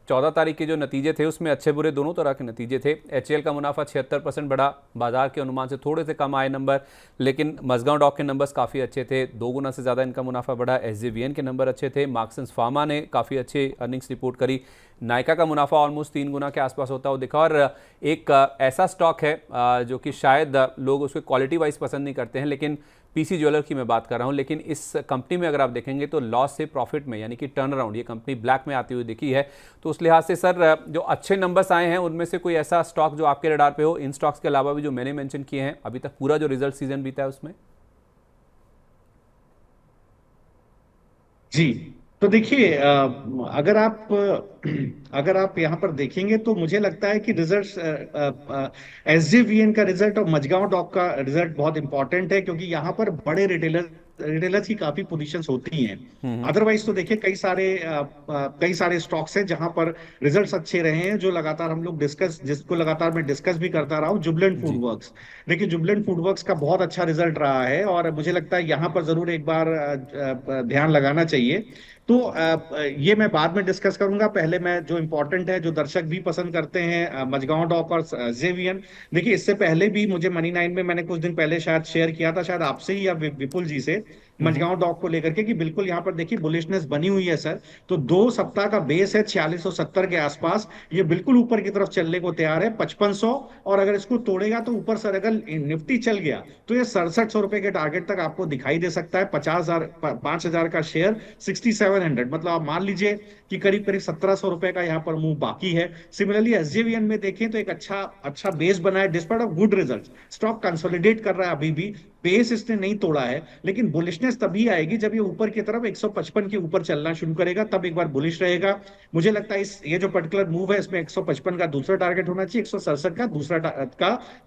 14 तारीख के जो नतीजे थे उसमें अच्छे बुरे दोनों तरह के नतीजे थे। एचएएल का मुनाफा 76% बढ़ा, बाजार के अनुमान से थोड़े से कम आए नंबर, लेकिन मजगांव डॉक के नंबर्स काफ़ी अच्छे थे, 2 गुना से ज़्यादा इनका मुनाफा बढ़ा। एसजेवीएन के नंबर अच्छे थे। मार्क्सन्स फार्मा ने काफ़ी अच्छे अर्निंग्स रिपोर्ट करी। नायका का मुनाफा ऑलमोस्ट 3 गुना के आसपास होता हुआ दिखा। और एक ऐसा स्टॉक है जो कि शायद लोग उसके क्वालिटी वाइज पसंद नहीं करते हैं, लेकिन पीसी ज्वेलर की मैं बात कर रहा हूं, लेकिन इस कंपनी में अगर आप देखेंगे तो लॉस से प्रॉफिट में यानी कि टर्न अराउंड ये कंपनी ब्लैक में आती हुई दिखी है। तो उस लिहाज से सर जो अच्छे नंबर्स आए हैं उनमें से कोई ऐसा स्टॉक जो आपके रडार पे हो, इन स्टॉक्स के अलावा भी जो मैंने मेंशन किए हैं अभी तक पूरा जो रिजल्ट सीजन बीता है उसमें? जी, तो देखिए, अगर आप यहाँ पर देखेंगे तो मुझे लगता है कि रिजल्ट, एसजेवीएन का रिजल्ट और मजगांव डॉक का रिजल्ट बहुत इंपॉर्टेंट है, क्योंकि यहाँ पर बड़े रिटेलर्स की काफी पोजीशंस होती हैं। अदरवाइज तो देखिए कई सारे स्टॉक्स हैं जहां पर रिजल्ट्स अच्छे रहे हैं, जो लगातार हम लोग जिसको लगातार मैं डिस्कस भी करता रहा हूँ, जुबलेंट फूड जी। वर्क्स। देखिए, जुबलेंट फूड वर्क्स का बहुत अच्छा रिजल्ट रहा है और मुझे लगता है यहाँ पर जरूर एक बार ध्यान लगाना चाहिए। तो ये मैं बाद में डिस्कस करूंगा। पहले मैं जो इम्पोर्टेंट है, जो दर्शक भी पसंद करते हैं, मजगांव डॉक और जेवीएन। देखिए, इससे पहले भी मुझे मनी 9 में मैंने कुछ दिन पहले शायद शेयर किया था, शायद आपसे ही या विपुल जी से, मजगांव डॉक को लेकर के, कि बिल्कुल यहाँ पर देखिए बुलिशनेस बनी हुई है सर। तो 2 सप्ताह का बेस है 4670 के आसपास, ये बिल्कुल ऊपर की तरफ चलने को तैयार है 5500। और अगर इसको तोड़ेगा तो ऊपर सर अगर निफ्टी चल गया तो ये 6700 रुपए के टारगेट तक आपको दिखाई दे सकता है। 5000 का शेयर 6700, मतलब आप मान लीजिए कि करीब करीब 1700 रुपए का यहाँ पर मूव बाकी है। सिमिलरली एसजेवीएन में देखें तो एक अच्छा बेस बना है, despite of good result stock consolidate कर रहा है अभी भी। बेस इसने नहीं तोड़ा है, लेकिन बुलिशनेस तभी आएगी जब ये ऊपर की तरफ 155 के ऊपर चलना शुरू करेगा, तब एक बार बुलिश रहेगा। मुझे लगता है ये जो पर्टिकुलर मूव है इसमें 155 का दूसरा टारगेट होना चाहिए, 167 का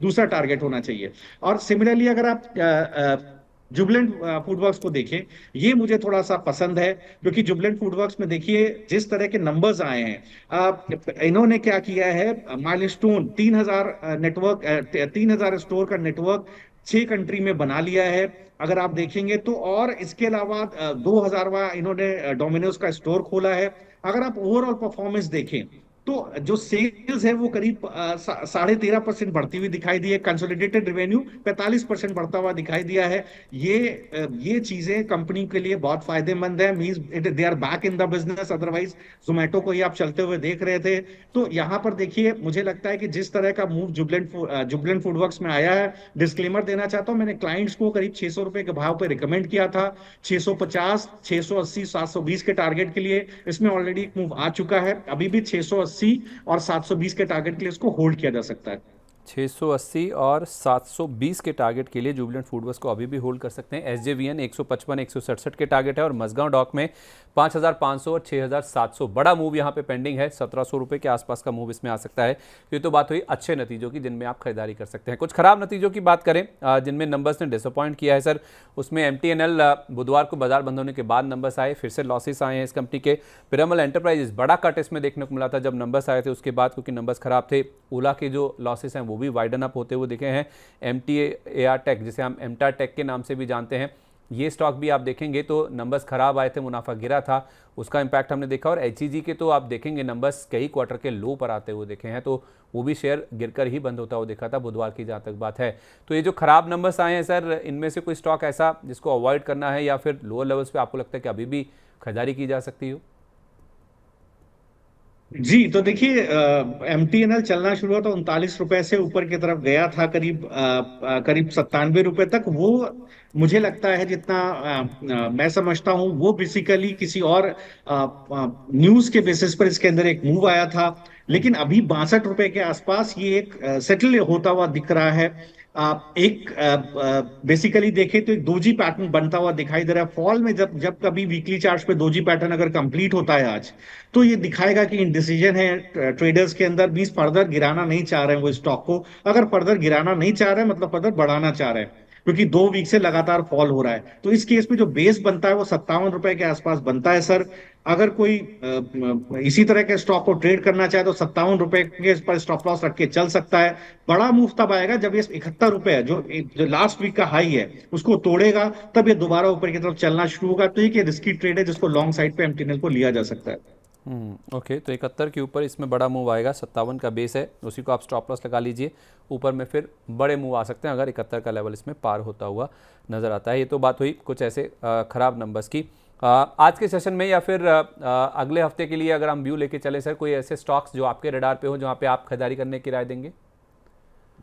दूसरा टारगेट होना चाहिए। और सिमिलरली अगर आप जुबलेंट फूडवर्क्स को देखें, ये मुझे थोड़ा सा पसंद है, क्योंकि जुबलेंट फूडवर्क्स में देखिए जिस तरह के नंबर्स आए हैं, इन्होंने क्या किया है, माइलस्टोन 3000 नेटवर्क, 3000 स्टोर का नेटवर्क 6 कंट्री में बना लिया है अगर आप देखेंगे तो। और इसके अलावा 2000वां इन्होंने डोमिनोज का स्टोर खोला है। अगर आप ओवरऑल परफॉर्मेंस देखें तो जो सेल्स है वो करीब 13.5% बढ़ती हुई दिखाई दी है। कंसोलिडेटेड रेवेन्यू 45% बढ़ता हुआ दिखाई दिया है। ये चीजें कंपनी के लिए बहुत फायदेमंद है। Means they are back in the business. Otherwise Zomato को ही आप चलते हुए देख रहे थे। तो यहाँ पर देखिए, मुझे लगता है कि जिस तरह का मूव जुबलेंट फूडवर्क्स में आया है, डिस्क्लेमर देना चाहता हूँ, मैंने क्लाइंट्स को करीब 600 रुपए के भाव पे रिकमेंड किया था। 650, 680, 720 के टारगेट के लिए इसमें ऑलरेडी एक मूव आ चुका है। अभी भी 680 और 720 के टारगेट के लिए इसको होल्ड किया जा सकता है। 680 और 720 के टारगेट के लिए जुबलेंट फूडवर्क्स को अभी भी होल्ड कर सकते हैं। एसजेवीएन 155 167 के टारगेट है और मजगांव डॉक में 5500 और 6700 बड़ा मूव यहाँ पे पेंडिंग है। 1700 रुपए के आसपास का मूव इसमें आ सकता है। ये तो बात हुई अच्छे नतीजों की जिनमें आप खरीदारी कर सकते हैं। कुछ खराब नतीजों की बात करें जिनमें नंबर्स ने डिसअपॉइंट किया है सर, उसमें एमटीएनएल बुधवार को बाजार बंद होने के बाद नंबर्स आए, फिर से लॉसेस आए हैं इस कंपनी के। पिरामल एंटरप्राइजेस बड़ा कट इसमें देखने को मिला था जब नंबर्स आए थे उसके बाद, क्योंकि नंबर्स खराब थे। ओला के जो लॉसेस हैं वो भी वाइडन अप होते हुए दिखे हैं। एमटीएआर टेक, जिसे हम एमटा टेक के नाम से भी जानते हैं, ये स्टॉक भी आप देखेंगे तो नंबर्स खराब आए थे, मुनाफा गिरा था, उसका इंपैक्ट हमने देखा। और एचईजी के तो आप देखेंगे नंबर्स कई क्वार्टर के लो पर आते हुए देखे हैं, तो वो भी शेयर गिरकर ही बंद होता हुआ देखा था बुधवार की जहाँ तक बात है। तो ये जो खराब नंबर्स आए हैं सर, इनमें से कोई स्टॉक ऐसा जिसको अवॉइड करना है या फिर लोअर लेवल्स पे आपको लगता है कि अभी भी खरीदारी की जा सकती हो? जी, तो देखिए, एमटीएनएल चलना शुरू हुआ तो 39 रुपए से ऊपर की तरफ गया था, करीब 97 रुपए तक। वो मुझे लगता है जितना मैं समझता हूँ, वो बेसिकली किसी और न्यूज के बेसिस पर इसके अंदर एक मूव आया था। लेकिन अभी 62 रुपए के आसपास ये एक सेटल होता हुआ दिख रहा है। एक बेसिकली देखें तो एक दोजी पैटर्न बनता हुआ दिखाई दे रहा है। फॉल में जब जब कभी वीकली चार्ट पे दोजी पैटर्न अगर कंप्लीट होता है आज, तो ये दिखाएगा कि इंडिसीजन है ट्रेडर्स के अंदर। बीस फर्दर गिराना नहीं चाह रहे हैं वो स्टॉक को। अगर फर्दर गिराना नहीं चाह रहे हैं मतलब फर्दर बढ़ाना चाह रहे हैं। क्योंकि 2 वीक से लगातार फॉल हो रहा है। तो इस केस में जो बेस बनता है वो 57 रुपए के आसपास बनता है सर। अगर कोई इसी तरह के स्टॉक को ट्रेड करना चाहे तो 57 रुपए के पर स्टॉप लॉस रख के चल सकता है। बड़ा मूव तब आएगा जब ये 71 रुपए है, जो लास्ट वीक का हाई है, उसको तोड़ेगा, तब ये दोबारा ऊपर की तरफ चलना शुरू होगा। तो ये रिस्की ट्रेड है जिसको लॉन्ग साइड पे एमटीएनएल को लिया जा सकता है। ओके, तो 71 के ऊपर इसमें बड़ा मूव आएगा, 57 का बेस है, उसी को आप स्टॉप लॉस लगा लीजिए। ऊपर में फिर बड़े मूव आ सकते हैं अगर 71 का लेवल इसमें पार होता हुआ नज़र आता है। ये तो बात हुई कुछ ऐसे ख़राब नंबर्स की। आज के सेशन में या फिर अगले हफ्ते के लिए अगर हम व्यू लेके चले सर, कोई ऐसे स्टॉक्स जो आपके रडार पे हो जहाँ पे आप खरीदारी करने की राय देंगे?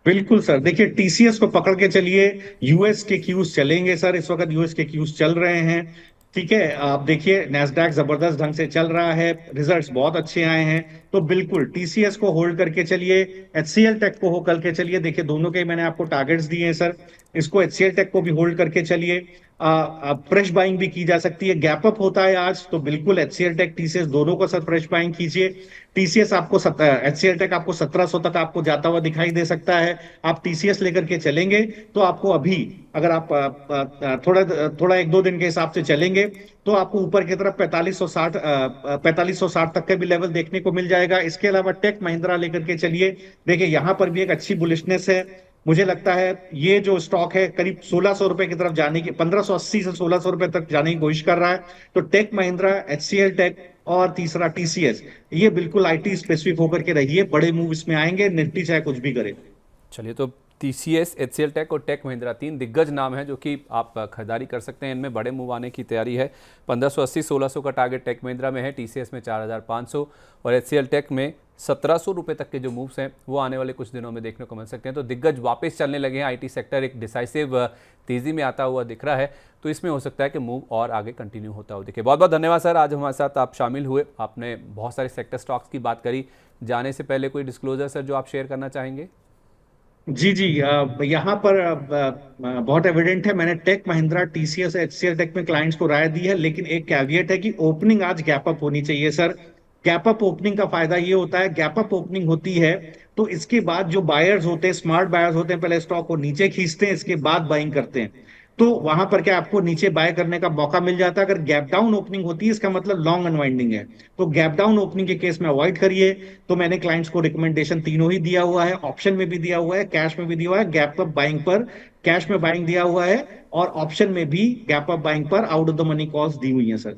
बिल्कुल सर, देखिए टीसीएस को पकड़ के चलिए। यूएस के क्यूज चलेंगे सर, इस वक्त यूएस के क्यूज चल रहे हैं। ठीक है, आप देखिए नैस्डैक जबरदस्त ढंग से चल रहा है, रिजल्ट्स बहुत अच्छे आए हैं। तो बिल्कुल टीसीएस को होल्ड करके चलिए, एचसीएल टेक को होल्ड करके चलिए। देखिए दोनों के मैंने आपको टारगेट्स दिए हैं सर, इसको एचसीएल टेक को भी होल्ड करके चलिए। फ्रेश बाइंग भी की जा सकती है, गैप अप होता है आज, तो बिल्कुल एचसीएल टेक टीसीएस दोनों को सर फ्रेश बाइंग कीजिए। टीसीएस आपको एचसीएल टेक आपको 1700 तक आपको जाता हुआ दिखाई दे सकता है। आप टीसीएस लेकर के चलेंगे तो आपको अभी, अगर आप थोड़ा थोड़ा 1-2 दिन के हिसाब से चलेंगे तो आपको ऊपर की तरफ 4560 तक का भी लेवल देखने को मिल जाएगा। इसके अलावा टेक महिंद्रा लेकर के चलिए। देखिए यहां पर भी एक अच्छी बुलिशनेस है। मुझे लगता है ये जो स्टॉक है करीब 1600 रुपए की तरफ जाने की, 1580 से 1600 रुपए तक जाने की कोशिश कर रहा है। तो टेक महिंद्रा, एचसीएल टेक और तीसरा टीसीएस, ये बिल्कुल आईटी स्पेसिफिक होकर के रहिए। बड़े मूव इसमें आएंगे, निफ्टी चाहे कुछ भी करे। चलिए, तो टीसीएस, एचसीएल टेक और टेक महिंद्रा 3 दिग्गज नाम हैं जो कि आप खरीदारी कर सकते हैं। इनमें बड़े मूव आने की तैयारी है। 1580-1600 का टारगेट टेक महिंद्रा में है, टीसीएस में 4500 और एचसीएल टेक में 1700 रुपये तक के जो मूव्स हैं वो आने वाले कुछ दिनों में देखने को मिल सकते हैं। तो दिग्गज वापस चलने लगे हैं, आईटी सेक्टर एक डिसाइसिव तेज़ी में आता हुआ दिख रहा है। तो इसमें हो सकता है कि मूव और आगे कंटिन्यू होता हो दिखे। बहुत बहुत धन्यवाद सर, आज हमारे साथ आप शामिल हुए। आपने बहुत सारे सेक्टर स्टॉक्स की बात करी। जाने से पहले कोई डिस्क्लोजर सर जो आप शेयर करना चाहेंगे? जी जी, यहाँ पर बहुत एविडेंट है, मैंने टेक महिंद्रा, टीसीएस, एचसीएल टेक में क्लाइंट्स को राय दी है, लेकिन एक कैविएट है कि ओपनिंग आज गैप अप होनी चाहिए सर। गैप अप ओपनिंग का फायदा ये होता है, गैप अप ओपनिंग होती है तो इसके बाद जो बायर्स होते हैं, स्मार्ट बायर्स होते हैं, पहले स्टॉक को नीचे खींचते हैं, इसके बाद बाइंग करते हैं। तो वहां पर क्या आपको नीचे बाय करने का मौका मिल जाता है। अगर गैप डाउन ओपनिंग होती है इसका मतलब लॉन्ग अनवाइंडिंग है। तो गैप डाउन ओपनिंग के केस में अवॉइड करिए। तो मैंने क्लाइंट्स को रिकमेंडेशन तीनों ही दिया हुआ है, ऑप्शन में भी दिया हुआ है, कैश में भी दिया हुआ है। गैप अप बाइंग पर कैश में बाइंग दिया हुआ है और ऑप्शन में भी गैप अप बाइंग पर out of the money calls दी हुई है सर।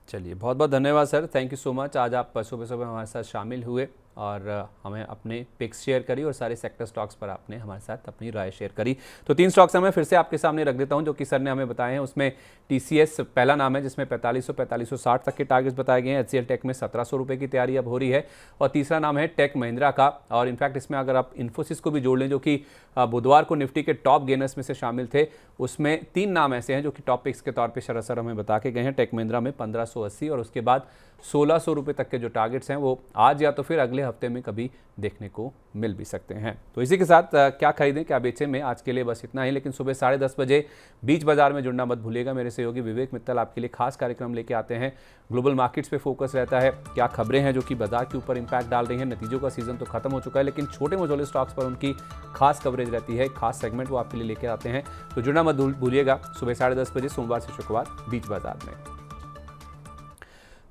चलिए, बहुत बहुत धन्यवाद sir, thank you so much. आज आप सुबह सुबह हमारे साथ शामिल हुए और हमें अपने पिक्स शेयर करी और सारे सेक्टर स्टॉक्स पर आपने हमारे साथ अपनी राय शेयर करी। तो 3 स्टॉक्स मैं फिर से आपके सामने रख देता हूं जो कि सर ने हमें बताए हैं। उसमें टीसीएस पहला नाम है जिसमें 4560 तक के टारगेट्स बताए गए हैं। एचसीएल टेक में 1700 रुपये की तैयारी अब हो रही है और तीसरा नाम है टेक महिंद्रा का। और इनफैक्ट इसमें अगर आप इन्फोसिस को भी जोड़ लें जो कि बुधवार को निफ्टी के टॉप गेनर्स में से शामिल थे, उसमें 3 नाम ऐसे हैं जो कि टॉप पिक्स के तौर पर शरद सर हमें बता के गए हैं। टेक महिंद्रा में 1580 और उसके बाद 1600 रुपये तक के जो टारगेट्स हैं वो आज या तो फिर अगले हफ्ते में कभी देखने को मिल भी सकते हैं। तो इसी के साथ क्या खरीदें क्या बेचें में आज के लिए बस इतना ही। लेकिन सुबह 10:30 बजे बीच बाजार में जुड़ना मत भूलिएगा। मेरे सहयोगी विवेक मित्तल आपके लिए खास कार्यक्रम लेके आते हैं। ग्लोबल मार्केट्स पे फोकस रहता है, क्या खबरें हैं जो कि बाजार के ऊपर इंपैक्ट डाल रही हैं। नतीजों का सीजन तो खत्म हो चुका है लेकिन छोटे मझोले स्टॉक्स पर उनकी खास कवरेज रहती है, खास सेगमेंट वो आपके लिए लेकर आते हैं। तो जुड़ना मत भूलिएगा सुबह 10:30 बजे सोमवार से शुक्रवार बीच बाजार में।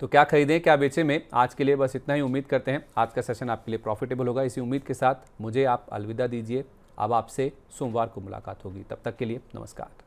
तो क्या खरीदें क्या बेचें में आज के लिए बस इतना ही। उम्मीद करते हैं आज का सेशन आपके लिए प्रॉफिटेबल होगा। इसी उम्मीद के साथ मुझे आप अलविदा दीजिए। अब आपसे सोमवार को मुलाकात होगी, तब तक के लिए नमस्कार।